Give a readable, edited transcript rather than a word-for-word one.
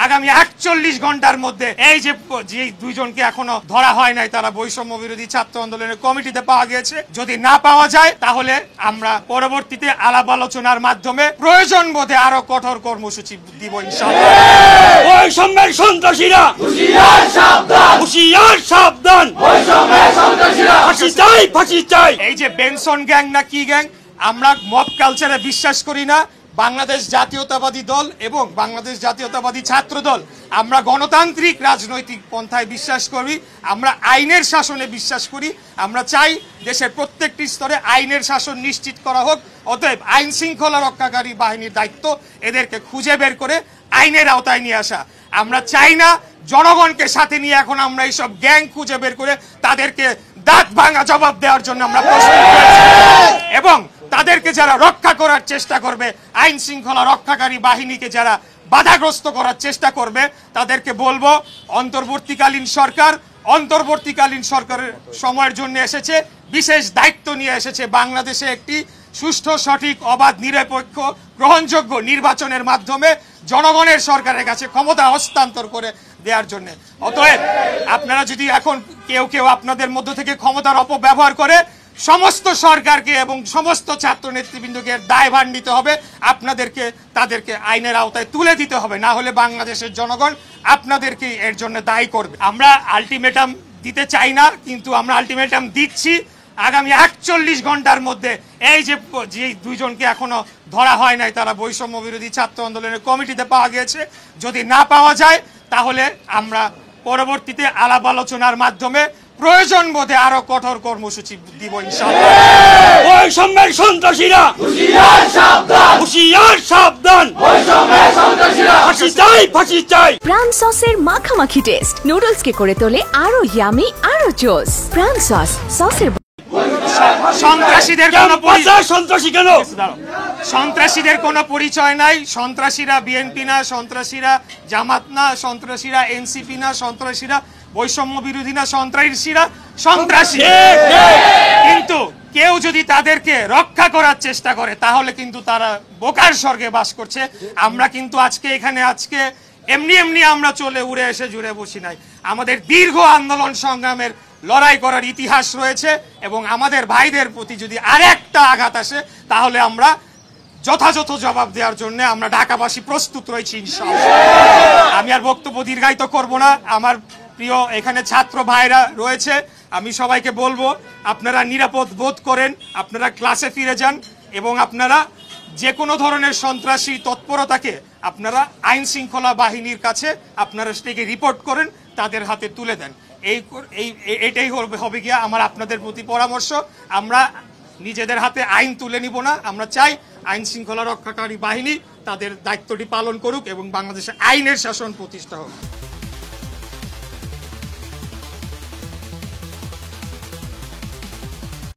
আগামী ৪১ ঘন্টার মধ্যে এই যে দুইজনকে এখনো ধরা হয় নাই, তারা বৈষম্য বিরোধী ছাত্র আন্দোলনের কমিটিতে পাওয়া গিয়েছে। যদি না পাওয়া যায় তাহলে আমরা পরবর্তীতে আলাপ আলোচনার মাধ্যমে প্রয়োজন বোধে আরো কঠোর কর্মসূচি দিব ইনশাআল্লাহ। বৈষম্যের সন্ত্রাসীরা হুঁশিয়ার সাবধান, হুঁশিয়ার সাবধান, বৈষম্যের সন্ত্রাসীরা ফাঁসি চাই, ফাঁসি চাই। এই যে বেনসন গ্যাং না কি গ্যাং, আমরা মব কালচারে বিশ্বাস করি না। বাংলাদেশ জাতীয়তাবাদী দল এবং বাংলাদেশ জাতীয়তাবাদী ছাত্র দল আমরা গণতান্ত্রিক রাজনৈতিক পন্থায় বিশ্বাস করি, আমরা আইনের শাসনে বিশ্বাস করি। আমরা চাই দেশের প্রত্যেকটি স্তরে আইনের শাসন নিশ্চিত করা হোক। অতএব আইন শৃঙ্খলা রক্ষাকারী বাহিনীর দায়িত্ব এদেরকে খুঁজে বের করে আইনের আওতায় নিয়ে আসা। আমরা চাই না জনগণকে সাথে নিয়ে এখন আমরা এইসব গ্যাং খুঁজে বের করে তাদেরকে দাঁত ভাঙা জবাব দেওয়ার জন্য আমরা প্রস্তুত রয়েছি। এবং তাদেরকে যারা রক্ষা করার চেষ্টা করবে, আইন শৃঙ্খলা রক্ষাকারী বাহিনীকে যারা বাধাগ্রস্ত করার চেষ্টা করবে, তাদেরকে বলবো অন্তর্বর্তীকালীন সরকারের সময়ের জন্য এসেছে, বিশেষ দায়িত্ব নিয়ে এসেছে বাংলাদেশে একটি সুষ্ঠু, সঠিক, অবাধ, নিরপেক্ষ, গ্রহণযোগ্য নির্বাচনের মাধ্যমে জনগণের সরকারের কাছে ক্ষমতা হস্তান্তর করে দেওয়ার জন্য। অতএব আপনারা যদি এখন কেউ আপনাদের মধ্য থেকে ক্ষমতার অপব্যবহার করে, সমস্ত সরকারকে এবং সমস্ত ছাত্র নেতৃবৃন্দকে দায়ভার নিতে হবে, তাদেরকে আইনের আওতায় তুলে দিতে হবে, না হলে বাংলাদেশের জনগণ আপনাদেরকে এর জন্য দায়ী করবে। আমরা আলটিমেটাম দিতে চাই না, কিন্তু আমরা আলটিমেটাম দিচ্ছি। আগামী ৪১ ঘন্টার মধ্যে এই যে দুইজনকে এখনো ধরা হয় নাই, তারা বৈষম্য বিরোধী ছাত্র আন্দোলনের কমিটিতে পাওয়া গিয়েছে। যদি না পাওয়া যায় তাহলে আমরা পরবর্তীতে আলাপ আলোচনার মাধ্যমে প্রয়োজন বোধে আরো কঠোর কর্মসূচি দিব ইনশাআল্লাহ। বৈষম্যের সন্ত্রাসীরা হুঁশিয়ার সাবধান, হুঁশিয়ার সাবধান, বৈষম্যের সন্ত্রাসীরা ফাঁসি চাই, ফাঁসি চাই। প্রাণ সসের মাখামাখি টেস্ট নুডলস কে করে তোলে আরো ইয়ামি, আরো জোস। প্রাণ সসের সন্ত্রাসীদের কোনো পরিচয় নাই। সন্ত্রাসীরা বিএনপি না, সন্ত্রাসীরা জামাত না, সন্ত্রাসীরা এনসিপি না, সন্ত্রাসীরা বৈষম্য বিরোধী না, সন্ত্রাসীরা সন্ত্রাসী। কিন্তু কেউ যদি তাদেরকে রক্ষা করার চেষ্টা করে তাহলে কিন্তু তারা বোকার স্বর্গে বাস করছে। আমরা কিন্তু আজকে এমনি আমরা চলে উড়ে এসে জুড়ে বসি নাই। আমাদের দীর্ঘ আন্দোলন সংগ্রামের লড়াই করার ইতিহাস রয়েছে এবং আমাদের ভাইদের প্রতি যদি আরেকটা আঘাত আসে তাহলে আমরা যথাযথ জবাব দেওয়ার জন্য আমরা ঢাকাবাসী প্রস্তুত রয়েছি ইনশাআল্লাহ। আমি আর বক্তব্য দীর্ঘায়িত করব না। আমার প্রিয় এখানে ছাত্র ভাইরা রয়েছে, আমি সবাইকে বলবো আপনারা নিরাপদ বোধ করেন, আপনারা ক্লাসে ফিরে যান এবং আপনারা যে কোনো ধরনের সন্ত্রাসী তৎপরতাকে আপনারা আইন শৃঙ্খলা বাহিনীর কাছে আপনারা সেটাকে রিপোর্ট করেন, তাদের হাতে তুলে দেন। এটাই হবে গিয়া আমার আপনাদের প্রতি পরামর্শ। আমরা নিজেদের হাতে আইন তুলে নিব না। আমরা চাই আইন শৃঙ্খলা রক্ষাকারী বাহিনী তাদের দায়িত্বটি পালন করুক এবং বাংলাদেশে আইনের শাসন প্রতিষ্ঠা হোক।